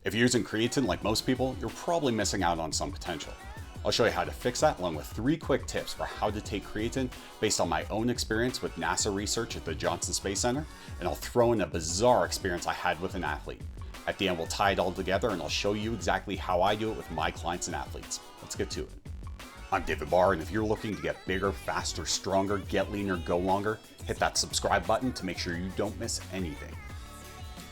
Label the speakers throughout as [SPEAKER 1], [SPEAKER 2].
[SPEAKER 1] If you're using creatine like most people, you're probably missing out on some potential. I'll show you how to fix that along with 3 quick tips for how to take creatine based on my own experience with NASA research at the Johnson Space Center, and I'll throw in a bizarre experience I had with an athlete. At the end, we'll tie it all together and I'll show you exactly how I do it with my clients and athletes. Let's get to it. I'm David Barr, and if you're looking to get bigger, faster, stronger, get leaner, go longer, hit that subscribe button to make sure you don't miss anything.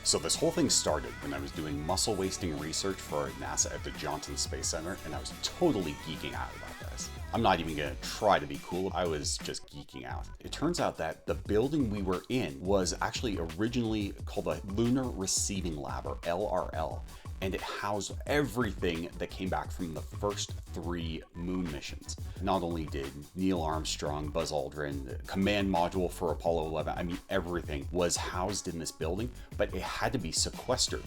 [SPEAKER 1] So this whole thing started when I was doing muscle wasting research for NASA at the Johnson Space Center, and I was totally geeking out about this. I'm not even gonna try to be cool, I was just geeking out. It turns out that the building we were in was actually originally called the Lunar Receiving Lab, or LRL, and it housed everything that came back from the first 3 moon missions. Not only did Neil Armstrong, Buzz Aldrin, the command module for Apollo 11, I mean everything was housed in this building, but it had to be sequestered.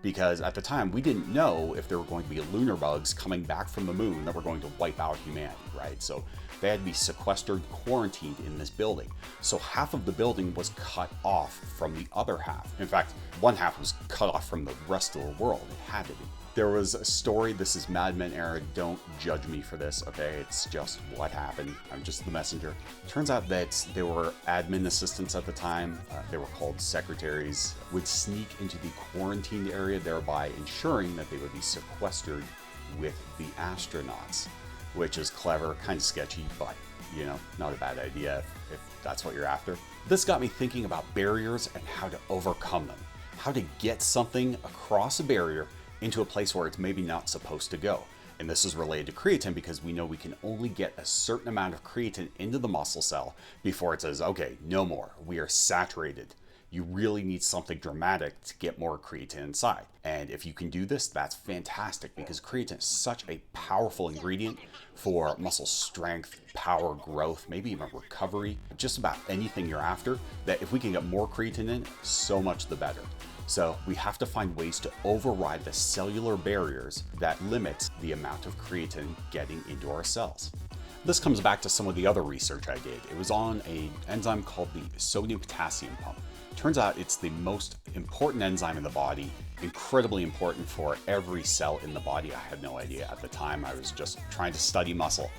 [SPEAKER 1] Because at the time, we didn't know if there were going to be lunar bugs coming back from the moon that were going to wipe out humanity, right? So they had to be sequestered, quarantined in this building. So half of the building was cut off from the other half. In fact, one half was cut off from the rest of the world. It had to be. There was a story, this is Mad Men era, don't judge me for this, okay? It's just what happened. I'm just the messenger. Turns out that there were admin assistants at the time, they were called secretaries, would sneak into the quarantined area, thereby ensuring that they would be sequestered with the astronauts, which is clever, kind of sketchy, but you know, not a bad idea if that's what you're after. This got me thinking about barriers and how to overcome them, how to get something across a barrier into a place where it's maybe not supposed to go. And this is related to creatine because we know we can only get a certain amount of creatine into the muscle cell before it says, okay, no more, we are saturated. You really need something dramatic to get more creatine inside. And if you can do this, that's fantastic because creatine is such a powerful ingredient for muscle strength, power, growth, maybe even recovery, just about anything you're after, that if we can get more creatine in, so much the better. So we have to find ways to override the cellular barriers that limit the amount of creatine getting into our cells. This comes back to some of the other research I did. It was on an enzyme called the sodium potassium pump. Turns out it's the most important enzyme in the body, incredibly important for every cell in the body. I had no idea at the time. I was just trying to study muscle.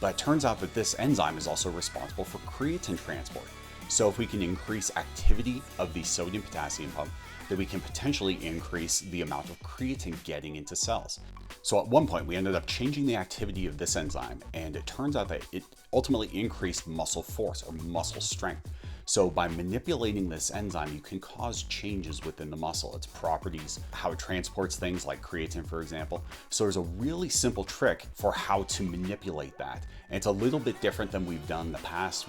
[SPEAKER 1] But it turns out that this enzyme is also responsible for creatine transport. So if we can increase activity of the sodium potassium pump, then we can potentially increase the amount of creatine getting into cells. So at one point we ended up changing the activity of this enzyme, and it turns out that it ultimately increased muscle force or muscle strength. So by manipulating this enzyme, you can cause changes within the muscle, its properties, how it transports things like creatine, for example. So there's a really simple trick for how to manipulate that. And it's a little bit different than we've done in the past.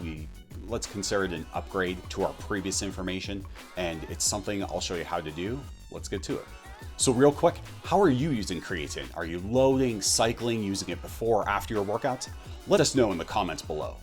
[SPEAKER 1] Let's consider it an upgrade to our previous information, and it's something I'll show you how to do. Let's get to it. So real quick, how are you using creatine? Are you loading, cycling, using it before or after your workouts? Let us know in the comments below.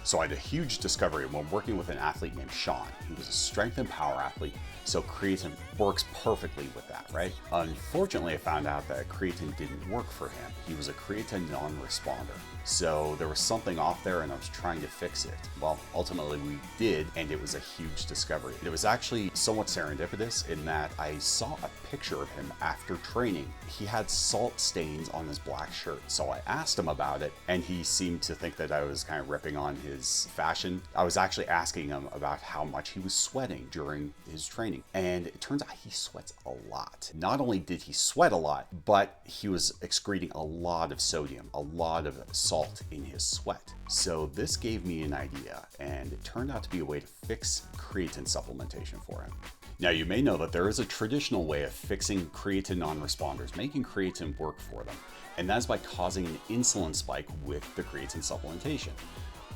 [SPEAKER 1] So I had a huge discovery when working with an athlete named Sean. He was a strength and power athlete, so creatine works perfectly with that, right? Unfortunately, I found out that creatine didn't work for him. He was a creatine non-responder. So there was something off there and I was trying to fix it. Well, ultimately we did, and it was a huge discovery. It was actually somewhat serendipitous in that I saw a picture of him after training. He had salt stains on his black shirt. So I asked him about it, and he seemed to think that I was kind of ripping on his fashion. I was actually asking him about how much he was sweating during his training. And it turns out he sweats a lot. Not only did he sweat a lot, but he was excreting a lot of sodium, a lot of salt in his sweat. So this gave me an idea, and it turned out to be a way to fix creatine supplementation for him. Now you may know that there is a traditional way of fixing creatine non-responders, making creatine work for them, and that's by causing an insulin spike with the creatine supplementation.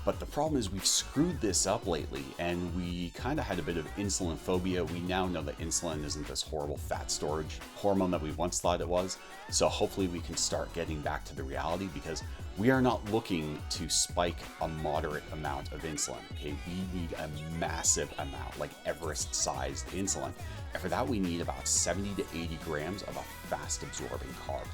[SPEAKER 1] But the problem is we've screwed this up lately, and we kind of had a bit of insulin phobia. We now know that insulin isn't this horrible fat storage hormone that we once thought it was. So hopefully we can start getting back to the reality, because we are not looking to spike a moderate amount of insulin. Okay, we need a massive amount, like Everest-sized insulin. And for that, we need about 70 to 80 grams of a fast-absorbing carb.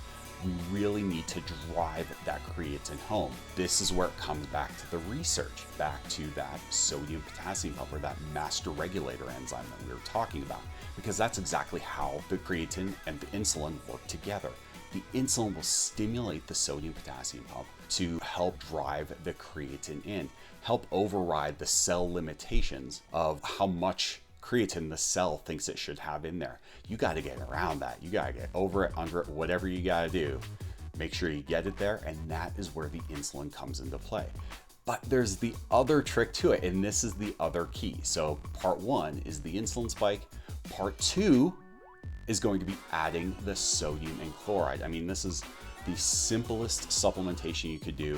[SPEAKER 1] we really need to drive that creatine home. This is where it comes back to the research, back to that sodium potassium pump, or that master regulator enzyme that we were talking about, because that's exactly how the creatine and the insulin work together. The insulin will stimulate the sodium potassium pump to help drive the creatine in, help override the cell limitations of how much creatine the cell thinks it should have in there. You got to get around that. You got to get over it, under it, whatever you got to do. Make sure you get it there, and that is where the insulin comes into play. But there's the other trick to it, and this is the other key. So part one is the insulin spike. Part two is going to be adding the sodium and chloride. I mean, this is the simplest supplementation you could do.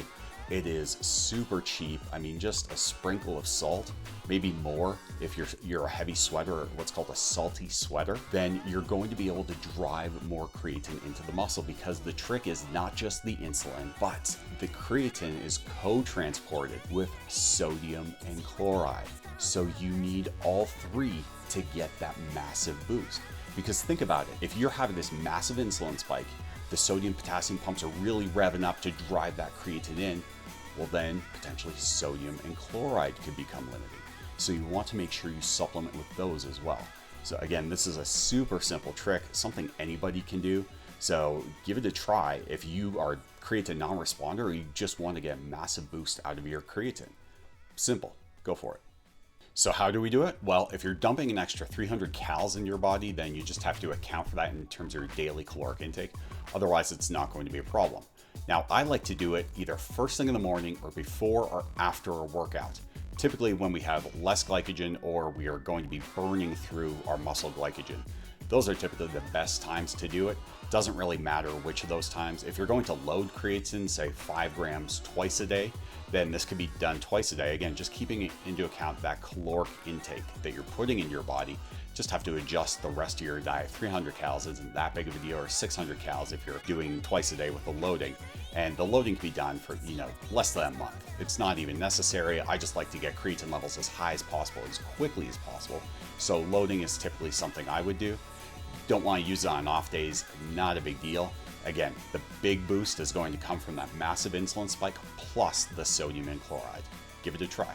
[SPEAKER 1] It is super cheap. I mean, just a sprinkle of salt, maybe more if you're a heavy sweater, or what's called a salty sweater, then you're going to be able to drive more creatine into the muscle, because the trick is not just the insulin, but the creatine is co-transported with sodium and chloride. So you need all three to get that massive boost. Because think about it, if you're having this massive insulin spike, the sodium potassium pumps are really revving up to drive that creatine in, well then potentially sodium and chloride could become limiting. So you want to make sure you supplement with those as well. So again, this is a super simple trick, something anybody can do. So give it a try if you are creatine non-responder, or you just want to get a massive boost out of your creatine. Simple, go for it. So how do we do it? Well, if you're dumping an extra 300 calories in your body, then you just have to account for that in terms of your daily caloric intake. Otherwise, it's not going to be a problem. Now, I like to do it either first thing in the morning or before or after a workout. Typically when we have less glycogen, or we are going to be burning through our muscle glycogen. Those are typically the best times to do it. Doesn't really matter which of those times. If you're going to load creatine, say 5 grams twice a day, then this could be done twice a day. Again, just keeping into account that caloric intake that you're putting in your body. Just have to adjust the rest of your diet. 300 calories isn't that big of a deal, or 600 calories if you're doing twice a day with the loading. And the loading can be done for, less than a month. It's not even necessary. I just like to get creatine levels as high as possible, as quickly as possible. So loading is typically something I would do. Don't want to use it on off days, not a big deal. Again, the big boost is going to come from that massive insulin spike plus the sodium and chloride. Give it a try.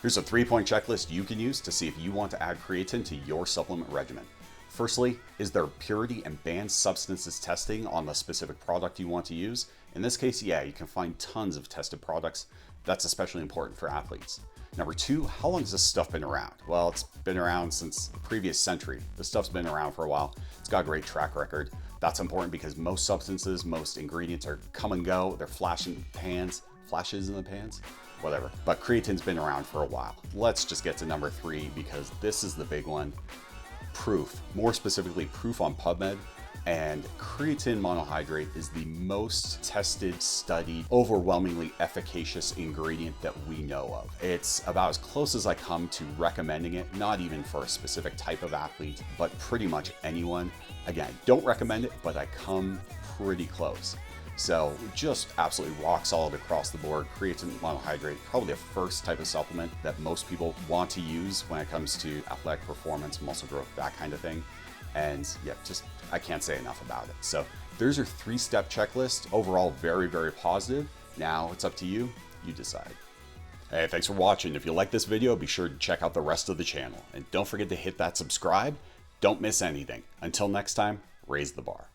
[SPEAKER 1] Here's a 3-point checklist you can use to see if you want to add creatine to your supplement regimen. Firstly, is there purity and banned substances testing on the specific product you want to use? In this case, yeah, you can find tons of tested products. That's especially important for athletes. Number 2, how long has this stuff been around? Well, it's been around since the previous century. This stuff's been around for a while. It's got a great track record. That's important because most substances, most ingredients are come and go. They're flashes in the pans, whatever. But creatine's been around for a while. Let's just get to number 3, because this is the big one. Proof, more specifically proof on PubMed. And creatine monohydrate is the most tested, studied, overwhelmingly efficacious ingredient that we know of. It's about as close as I come to recommending it, not even for a specific type of athlete, but pretty much anyone. Again, I don't recommend it, but I come pretty close. So just absolutely rock solid across the board. Creatine monohydrate, probably the first type of supplement that most people want to use when it comes to athletic performance, muscle growth, that kind of thing. And yeah, I can't say enough about it. So there's your 3-step checklist. Overall, very, very positive. Now it's up to you. You decide. Hey, thanks for watching. If you like this video, be sure to check out the rest of the channel. And don't forget to hit that subscribe. Don't miss anything. Until next time, raise the bar.